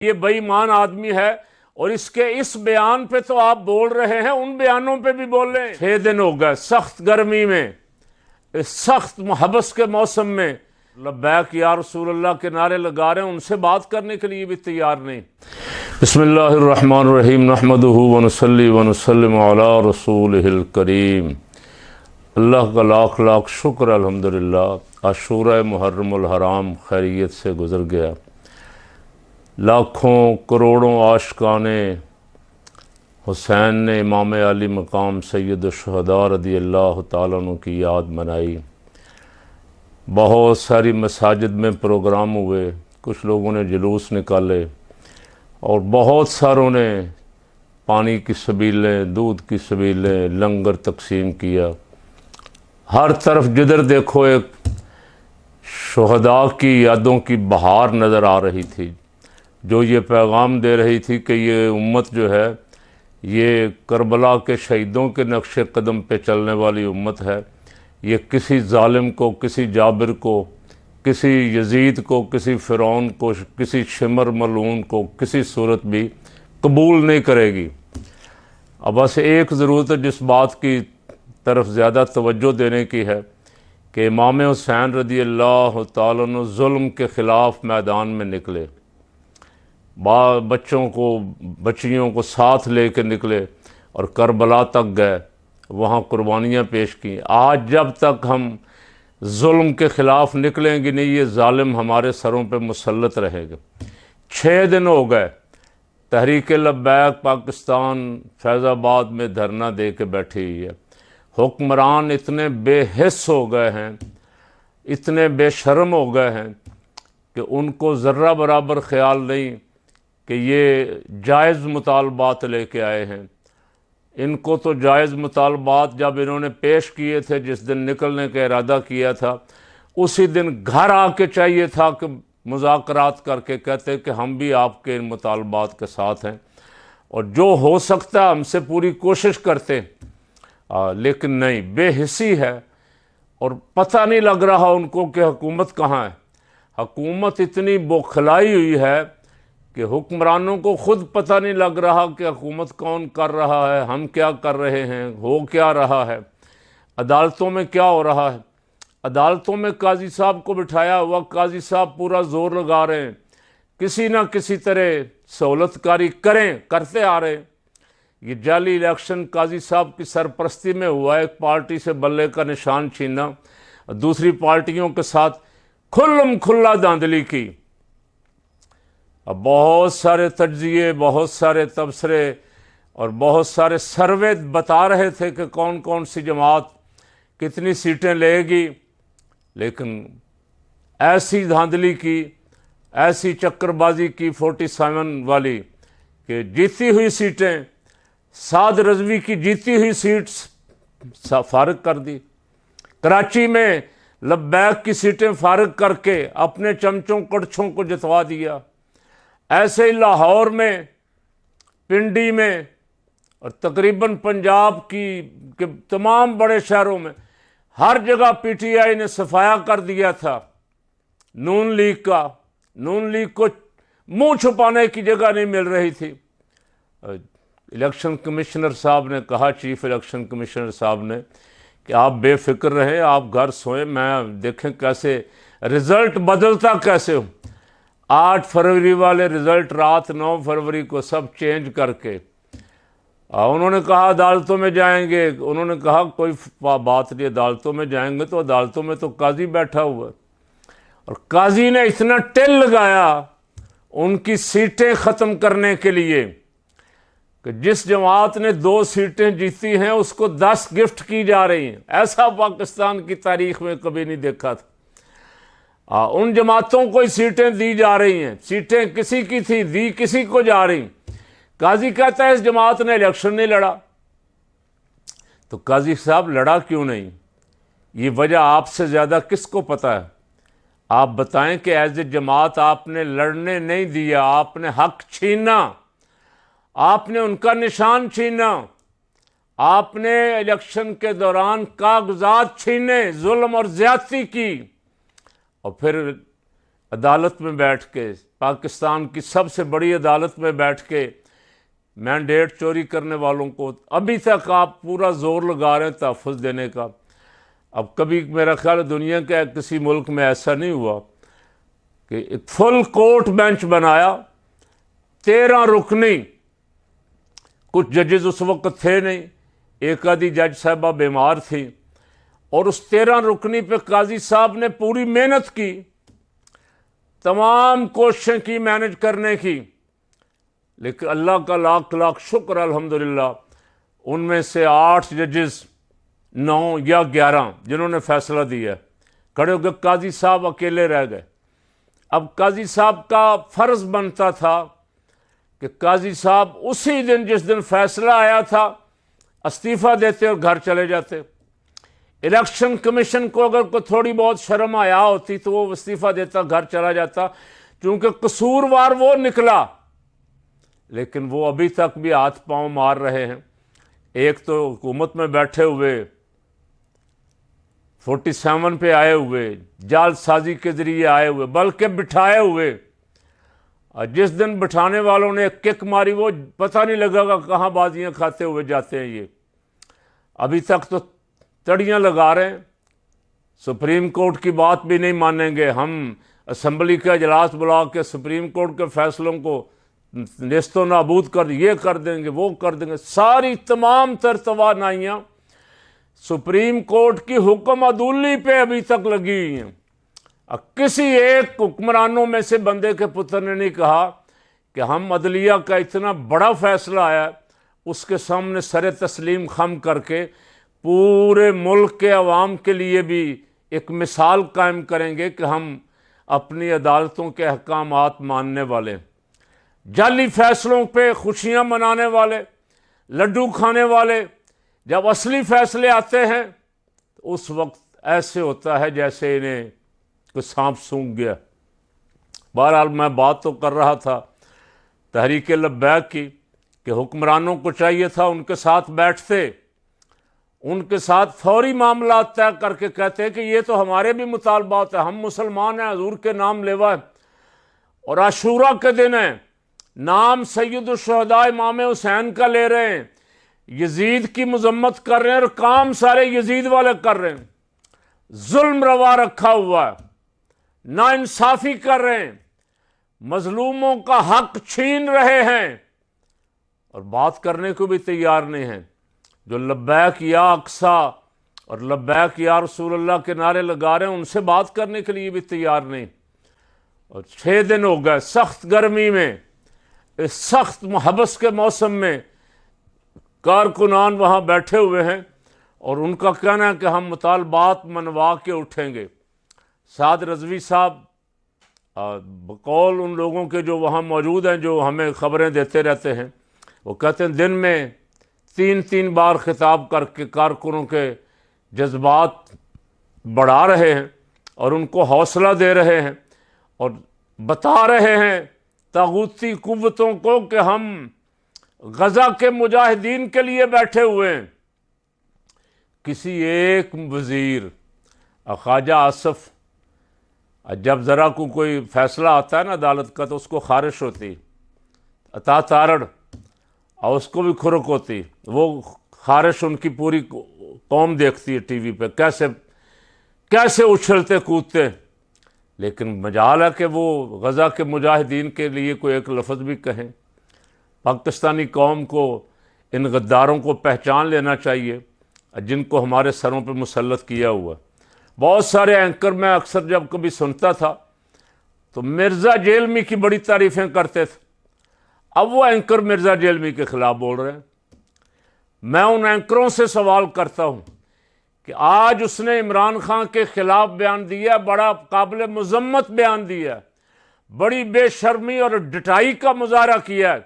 ये बेईमान आदमी है। और इसके इस बयान पे तो आप बोल रहे हैं, उन बयानों पे भी बोल रहे हैं। 6 दिन हो गए सख्त गर्मी में, इस सख्त हबस के मौसम में लब्बैक या रसूलल्लाह के नारे लगा रहे हैं, उनसे बात करने के लिए भी तैयार नहीं। बिस्मिल्लाहिर्रहमानिर्रहीम नहमदुहु व नुसल्ली व नुसल्लिमु अला रसूलिहिल करीम। अल्लाह का लाख लाख शुक्र अल्हम्दुलिल्लाह। आशूरा मुहर्रमुल हराम खैरियत से गुज़र गया। लाखों करोड़ों आशिकाने हुसैन ने इमाम अली मकाम सैयद शुहदा रज़ी अल्लाह तआला अन्हु की याद मनाई। बहुत सारी मसाजिद में प्रोग्राम हुए, कुछ लोगों ने जुलूस निकाले और बहुत सारों ने पानी की सबीलें, दूध की सबीलें, लंगर तकसीम किया। हर तरफ जिधर देखो एक शुहदा की यादों की बहार नज़र आ रही थी, जो ये पैगाम दे रही थी कि ये उम्मत जो है ये करबला के शहीदों के नक्शे कदम पे चलने वाली उम्मत है। ये किसी जालिम को, किसी जाबिर को, किसी यजीद को, किसी फ़िरौन को, किसी शिमर मलून को किसी सूरत भी कबूल नहीं करेगी। अब बस एक ज़रूरत है जिस बात की तरफ ज़्यादा तवज्जो देने की है कि इमाम हुसैन रज़ी अल्लाह तआला अन्हु जुल्म के ख़िलाफ़ मैदान में निकले, बच्चों को, बच्चियों को साथ लेकर निकले और करबला तक गए, वहाँ कुर्बानियाँ पेश की। आज जब तक हम जुल्म के ख़िलाफ़ निकलेंगे नहीं, ये जालिम हमारे सरों पे मुसल्लत रहेगा। 6 दिन हो गए तहरीक लब्बैक पाकिस्तान फैज़ाबाद में धरना दे के बैठी हुई है। हुक्मरान इतने बेहिस हो गए हैं, इतने बेशर्म हो गए हैं कि उनको ज़र्रा बराबर ख़्याल नहीं कि ये जायज़ मुतालबात लेके आए हैं। इनको तो जायज़ मुतालबात जब इन्होंने पेश किए थे, जिस दिन निकलने का इरादा किया था, उसी दिन घर आके चाहिए था कि मुज़ाकरात करके कहते कि हम भी आपके इन मुतालबात के साथ हैं और जो हो सकता है हमसे पूरी कोशिश करते। लेकिन नहीं, बेहिसी है और पता नहीं लग रहा उनको कि हुकूमत कहाँ है। हुकूमत इतनी बौखलाई हुई है कि हुक्मरानों को ख़ुद पता नहीं लग रहा कि हुकूमत कौन कर रहा है, हम क्या कर रहे हैं, हो क्या रहा है, अदालतों में क्या हो रहा है। अदालतों में काजी साहब को बिठाया हुआ, काजी साहब पूरा ज़ोर लगा रहे हैं किसी ना किसी तरह सहूलतकारी करते आ रहे हैं। ये जाली इलेक्शन काजी साहब की सरपरस्ती में हुआ है। एक पार्टी से बल्ले का निशान छीना, दूसरी पार्टियों के साथ खुल्लम खुल्ला धांधली की। अब बहुत सारे तज्जिए, बहुत सारे तबसरे और बहुत सारे सर्वे बता रहे थे कि कौन कौन सी जमात कितनी सीटें लेगी, लेकिन ऐसी धांधली की, ऐसी चक्करबाजी की 47 वाली कि जीती हुई सीटें, साद रज़वी की जीती हुई सीट फारिग कर दी। कराची में लब्बैक की सीटें फारिग करके अपने चमचों कड़छों को जितवा दिया। ऐसे ही लाहौर में, पिंडी में और तकरीबन पंजाब के तमाम बड़े शहरों में हर जगह पीटीआई ने सफाया कर दिया था नून लीग का। नून लीग को मुंह छुपाने की जगह नहीं मिल रही थी। इलेक्शन कमिश्नर साहब ने कहा, चीफ इलेक्शन कमिश्नर साहब ने, कि आप बेफिक्र रहें, आप घर सोएं, मैं देखें कैसे रिज़ल्ट बदलता कैसे हो। 8 फरवरी वाले रिज़ल्ट रात 9 फरवरी को सब चेंज करके उन्होंने कहा अदालतों में जाएंगे। उन्होंने कहा कोई बात नहीं, अदालतों में जाएंगे तो अदालतों में तो काजी बैठा हुआ है। और काजी ने इतना टेल लगाया उनकी सीटें ख़त्म करने के लिए कि जिस जमात ने 2 सीटें जीती हैं उसको 10 गिफ्ट की जा रही हैं। ऐसा पाकिस्तान की तारीख में कभी नहीं देखा था। उन जमातों को ही सीटें दी जा रही हैं। सीटें किसी की थी, दी किसी को जा रही। काजी कहता है इस जमात ने इलेक्शन नहीं लड़ा। तो काजी साहब लड़ा क्यों नहीं, ये वजह आपसे ज़्यादा किसको पता है। आप बताएं कि एज ए जमात आपने लड़ने नहीं दिया, आपने हक छीना, आपने उनका निशान छीना, आपने इलेक्शन के दौरान कागजात छीने, जुल्म और ज्यादती की और फिर अदालत में बैठ के पाकिस्तान की सबसे बड़ी अदालत में बैठ के मैंडेट चोरी करने वालों को अभी तक आप पूरा जोर लगा रहे हैं तहफ़्फ़ुज़ देने का। अब कभी मेरा ख्याल है दुनिया के किसी मुल्क में ऐसा नहीं हुआ कि एक फुल कोर्ट बेंच बनाया, 13 रुकनी, कुछ जजेस उस वक्त थे नहीं, एक आधी जज साहबा बीमार थी, और उस 13 रुकनी पे काजी साहब ने पूरी मेहनत की, तमाम कोशिशें की मैनेज करने की, लेकिन अल्लाह का लाख लाख शुक्र अल्हम्दुलिल्लाह, उनमें से 8 जजेस 9 या 11 जिन्होंने फैसला दिया, खड़े होकर काजी साहब अकेले रह गए। अब काजी साहब का फ़र्ज़ बनता था कि काजी साहब उसी दिन जिस दिन फैसला आया था इस्तीफ़ा देते और घर चले जाते। इलेक्शन कमीशन को अगर कोई थोड़ी बहुत शर्म आया होती तो वो इस्तीफ़ा देता, घर चला जाता, क्योंकि कसूरवार वो निकला। लेकिन वो अभी तक भी हाथ पांव मार रहे हैं। एक तो हुकूमत में बैठे हुए, 47 पे आए हुए, जालसाजी के ज़रिए आए हुए, बल्कि बिठाए हुए। और जिस दिन बिठाने वालों ने एक किक मारी, वो पता नहीं लगेगा कहाँ बाजियाँ खाते हुए जाते हैं। ये अभी तक तो तड़ियाँ लगा रहे हैं, सुप्रीम कोर्ट की बात भी नहीं मानेंगे, हम असम्बली का इजलास बुला के सुप्रीम कोर्ट के फैसलों को नेस्तो नाबूद कर, ये कर देंगे, वो कर देंगे। सारी तमाम तर तवानाइयाँ सुप्रीम कोर्ट की हुक्म अदूली पे अभी तक लगी हुई हैं। किसी एक हुक्मरानों में से बंदे के पुत्र ने नहीं कहा कि हम अदलिया का इतना बड़ा फैसला आया उसके सामने सरे तस्लीम खम करके पूरे मुल्क के अवाम के लिए भी एक मिसाल कायम करेंगे कि हम अपनी अदालतों के अहकामात मानने वाले, जाली फैसलों पे खुशियां मनाने वाले, लड्डू खाने वाले। जब असली फैसले आते हैं तो उस वक्त ऐसे होता है जैसे इन्हें कोई सांप सूंघ गया। बहरहाल मैं बात तो कर रहा था तहरीक लब्बैक की कि हुक्मरानों को चाहिए था उनके साथ बैठते, उनके साथ फौरी मामला तय करके कहते हैं कि ये तो हमारे भी मुतालबात है, हम मुसलमान हैं, हजूर के नाम लेवा है और आशूरा के दिन है, नाम सैयद शुहदा इमाम हुसैन का ले रहे हैं, यजीद की मजम्मत कर रहे हैं और काम सारे यजीद वाले कर रहे हैं, जुल्म रवा रखा हुआ है, नाइंसाफ़ी कर रहे हैं, मजलूमों का हक छीन रहे हैं और बात करने को भी तैयार नहीं हैं। जो लब्बैक या अक्सा और लब्बैक या रसूलुल्लाह के नारे लगा रहे हैं उनसे बात करने के लिए भी तैयार नहीं। और 6 दिन हो गए सख्त गर्मी में, इस सख्त मुहब्बस के मौसम में कारकुनान वहाँ बैठे हुए हैं और उनका कहना है कि हम मुतालबात मनवा के उठेंगे। साद रज़वी साहब बकौल उन लोगों के जो वहाँ मौजूद हैं, जो हमें ख़बरें देते रहते हैं, वो कहते हैं दिन में 3-3 बार खिताब करके कारकुनों के जज्बात बढ़ा रहे हैं और उनको हौसला दे रहे हैं और बता रहे हैं तागूती कुव्वतों को कि हम गज़ा के मुजाहिदीन के लिए बैठे हुए हैं। किसी एक वज़ीर ख्वाजा आसफ़, जब ज़रा को कोई फ़ैसला आता है ना अदालत का तो उसको खारिश होती, अता तारड़, और उसको भी खुरक होती, वो खारिश उनकी पूरी कौम देखती है टीवी पे, कैसे कैसे उछलते कूदते। लेकिन मजाल है कि वो गज़ा के मुजाहिदीन के लिए कोई एक लफ्ज़ भी कहें। पाकिस्तानी कौम को इन गद्दारों को पहचान लेना चाहिए जिनको हमारे सरों पर मुसल्लत किया हुआ। बहुत सारे एंकर मैं अक्सर जब कभी सुनता था तो मिर्ज़ा जेलमी की बड़ी तारीफ़ें करते थे। अब वो एंकर मिर्ज़ा जेलमी के ख़िलाफ़ बोल रहे हैं। मैं उन एंकरों से सवाल करता हूँ कि आज उसने इमरान खान के ख़िलाफ़ बयान दिया, बड़ा काबिल मज़म्मत बयान दिया, बड़ी बेशर्मी और डटाई का मुजाहरा किया है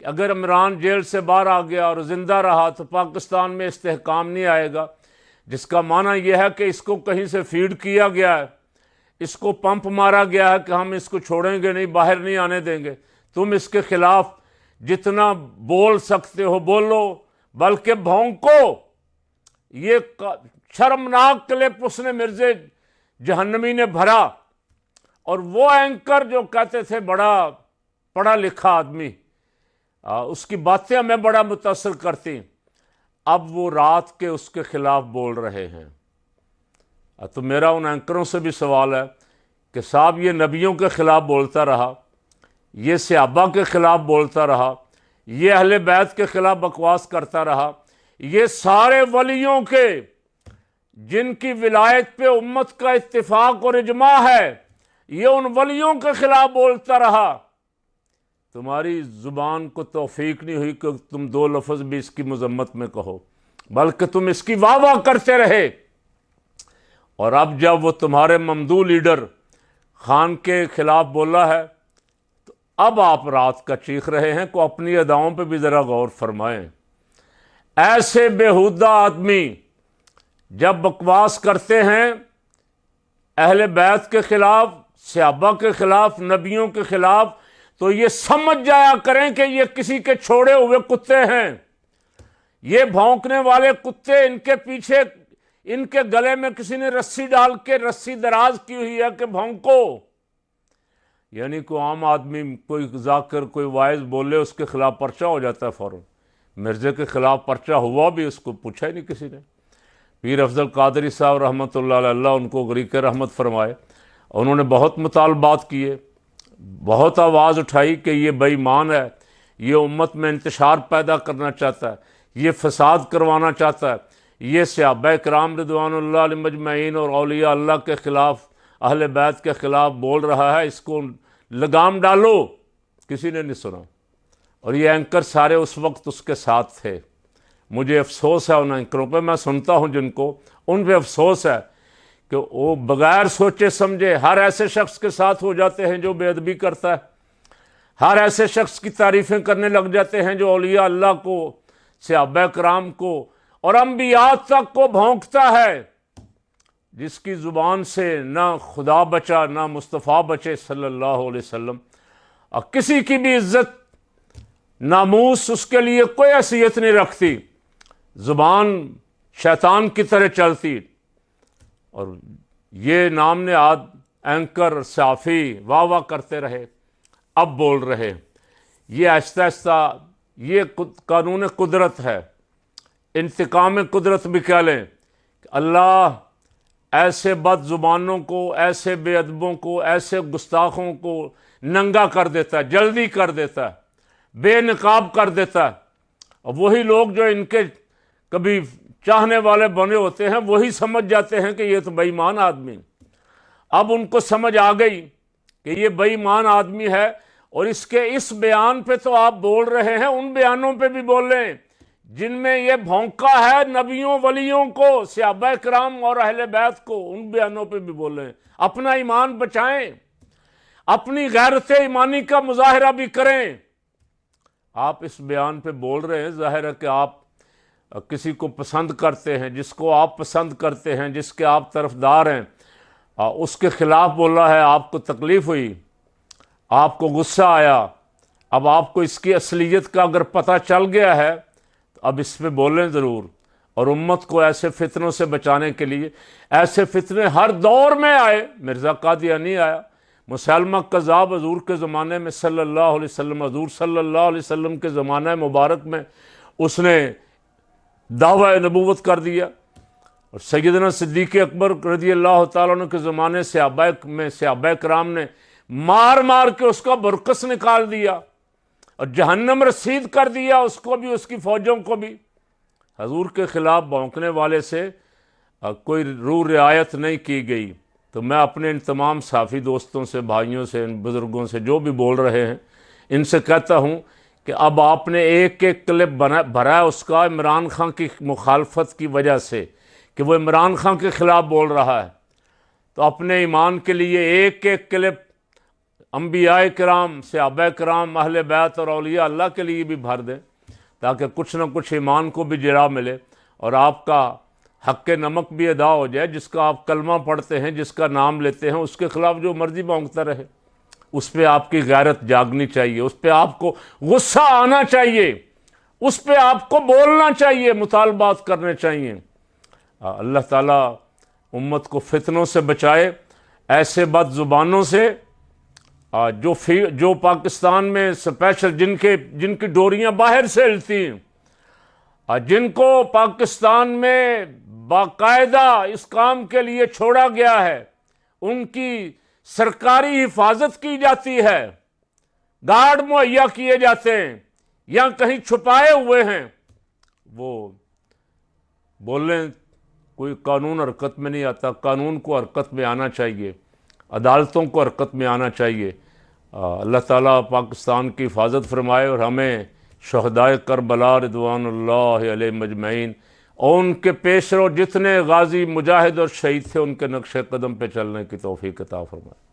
कि अगर इमरान जेल से बाहर आ गया और ज़िंदा रहा तो पाकिस्तान में इस्तेहकाम नहीं आएगा, जिसका माना यह है कि इसको कहीं से फीड किया गया है, इसको पंप मारा गया है कि हम इसको छोड़ेंगे नहीं, बाहर नहीं आने देंगे। तुम इसके खिलाफ जितना बोल सकते हो बोलो, बल्कि भौंको। ये शर्मनाक क्लिप उसने मिर्ज़े जहन्नमी ने भरा और वो एंकर जो कहते थे बड़ा पढ़ा लिखा आदमी, उसकी बातें हमें बड़ा मुतासर करती, अब वो रात के उसके खिलाफ बोल रहे हैं। तो मेरा उन एंकरों से भी सवाल है कि साहब ये नबियों के ख़िलाफ़ बोलता रहा, ये सहाबा के ख़िलाफ़ बोलता रहा, ये अहले बैत के ख़िलाफ़ बकवास करता रहा, ये सारे वलियों के जिनकी विलायत पे उम्मत का इत्तिफाक और इजमा है, ये उन वलियों के ख़िलाफ़ बोलता रहा। तुम्हारी ज़ुबान को तौफीक नहीं हुई कि तुम दो लफ्ज़ भी इसकी मजम्मत में कहो, बल्कि तुम इसकी वाह वाह करते रहे। और अब जब वो तुम्हारे ममदू लीडर खान के खिलाफ बोला है, तो अब आप रात का चीख रहे हैं। को अपनी अदाओं पे भी ज़रा गौर फरमाएं। ऐसे बेहुदा आदमी जब बकवास करते हैं अहले बैत के खिलाफ, सहाबा के खिलाफ, नबियों के खिलाफ, तो ये समझ जाया करें कि ये किसी के छोड़े हुए कुत्ते हैं। ये भौंकने वाले कुत्ते, इनके पीछे, इनके गले में किसी ने रस्सी डाल के रस्सी दराज की हुई है कि भौंको। यानी कोई आम आदमी कोई जाकर कोई वाइज बोले उसके खिलाफ पर्चा हो जाता है फ़ौरन। मिर्ज़े के खिलाफ पर्चा हुआ भी, उसको पूछा ही नहीं किसी ने। पीर अफजल कादरी साहब रहमतुल्लाह अलैह, अल्लाह उनको गरीक़ रहमत फरमाए, उन्होंने बहुत मुतालबात किए, बहुत आवाज़ उठाई कि ये बेईमान है, ये उम्मत में इंतशार पैदा करना चाहता है, ये फसाद करवाना चाहता है, ये सहाबा किराम रिदवानुल्लाह अलैहिम अजमईन और औलिया अल्लाह के ख़िलाफ़, अहले बैत के ख़िलाफ़ बोल रहा है, इसको लगाम डालो। किसी ने नहीं सुना। और ये एंकर सारे उस वक्त उसके साथ थे। मुझे अफसोस है उन एंकरों पे, मैं सुनता हूँ जिनको, उन पे अफसोस है कि वो बग़ैर सोचे समझे हर ऐसे शख्स के साथ हो जाते हैं जो बेअदबी करता है, हर ऐसे शख्स की तारीफ़ें करने लग जाते हैं जो औलिया अल्लाह को, सहाबा किराम को और अंबिया तक को भौंकता है, जिसकी ज़ुबान से ना खुदा बचा ना मुस्तफ़ा बचे सल्लल्लाहु अलैहि वसल्लम। और किसी की भी इज़्ज़त नामूस उसके लिए कोई हैसियत नहीं रखती, ज़ुबान शैतान की तरह चलती। और ये नाम ने आद एंकर साफ़ी वाह वाह करते रहे, अब बोल रहे। ये आहिस्ता आहिस्ता ये कानून कुदरत है, इंतकाम कुदरत भी कह लें। अल्लाह ऐसे बदजुबानों को, ऐसे बेअदबों को, ऐसे गुस्ताखों को नंगा कर देता है, जल्दी कर देता है, बेनकाब कर देता है। और वही लोग जो इनके कभी चाहने वाले बने होते हैं वही समझ जाते हैं कि ये तो बेईमान आदमी। अब उनको समझ आ गई कि ये बेईमान आदमी है, और इसके इस बयान पे तो आप बोल रहे हैं, उन बयानों पे भी बोल रहे हैं जिनमें ये भौंका है नबियों वलियों को, सहाबा किराम और अहले बैत को, उन बयानों पे भी बोल रहे हैं। अपना ईमान बचाएं, अपनी गैरत ईमानी का मुजाहरा भी करें। आप इस बयान पे बोल रहे हैं, जाहिर है कि आप किसी को पसंद करते हैं, जिसको आप पसंद करते हैं, जिसके आप तरफदार हैं, उसके ख़िलाफ़ बोला है, आपको तकलीफ़ हुई, आपको गुस्सा आया। अब आपको इसकी असलियत का अगर पता चल गया है तो अब इस पर बोलें ज़रूर। और उम्मत को ऐसे फितनों से बचाने के लिए, ऐसे फितने हर दौर में आए, मिर्ज़ा कादियानी आया, मुसलमा कज़ाब हजूर के ज़माने में सल्लल्लाहु अलैहि वसल्लम, हजूर सल्लल्लाहु अलैहि वसल्लम के ज़माना मुबारक में उसने दावा नबूवत कर दिया। और सैयदना सिद्दीक़ अकबर रज़ियल्लाहु ताला अन्हु के ज़माने से सहाबा किराम ने मार मार के उसका बुरकस निकाल दिया और जहन्नम रसीद कर दिया, उसको भी, उसकी फ़ौजों को भी। हजूर के ख़िलाफ़ भौंकने वाले से कोई रू रियायत नहीं की गई। तो मैं अपने इन तमाम साफ़ी दोस्तों से, भाइयों से, इन बुज़ुर्गों से जो भी बोल रहे हैं, इनसे कहता हूँ कि अब आपने एक एक क्लिप भरा है उसका इमरान खान की मुखालफत की वजह से कि वो इमरान खान के ख़िलाफ़ बोल रहा है। तो अपने ईमान के लिए एक एक क्लिप अंबिया किराम, सहाबा किराम, अहले बैत और औलिया अल्लाह के लिए भी भर दें, ताकि कुछ ना कुछ ईमान को भी जरा मिले और आपका हक़ नमक भी अदा हो जाए। जिसका आप कलमा पढ़ते हैं, जिसका नाम लेते हैं, उसके ख़िलाफ़ जो मर्ज़ी भौंकता रहे, उस पर आपकी गैरत जागनी चाहिए, उस पर आपको गुस्सा आना चाहिए, उस पर आपको बोलना चाहिए, मुतालबात करने चाहिए। अल्लाह ताला उम्मत को फितनों से बचाए, ऐसे बदजुबानों से जो पाकिस्तान में स्पेशल जिनकी डोरियां बाहर से हिलती हैं, जिनको पाकिस्तान में बाकायदा इस काम के लिए छोड़ा गया है, उनकी सरकारी हिफाजत की जाती है, गार्ड मुहैया किए जाते हैं या कहीं छुपाए हुए हैं, वो बोलें कोई कानून हरकत में नहीं आता। कानून को हरकत में आना चाहिए, अदालतों को हरकत में आना चाहिए। अल्लाह ताला पाकिस्तान की हिफाजत फरमाए और हमें शहदाए करबला रिदवानुल्लाह अलैहिम अजमईन और उनके पेशरो जितने गाजी मुजाहिद और शहीद थे उनके नक्शे कदम पे चलने की तौफीक अता फरमाए।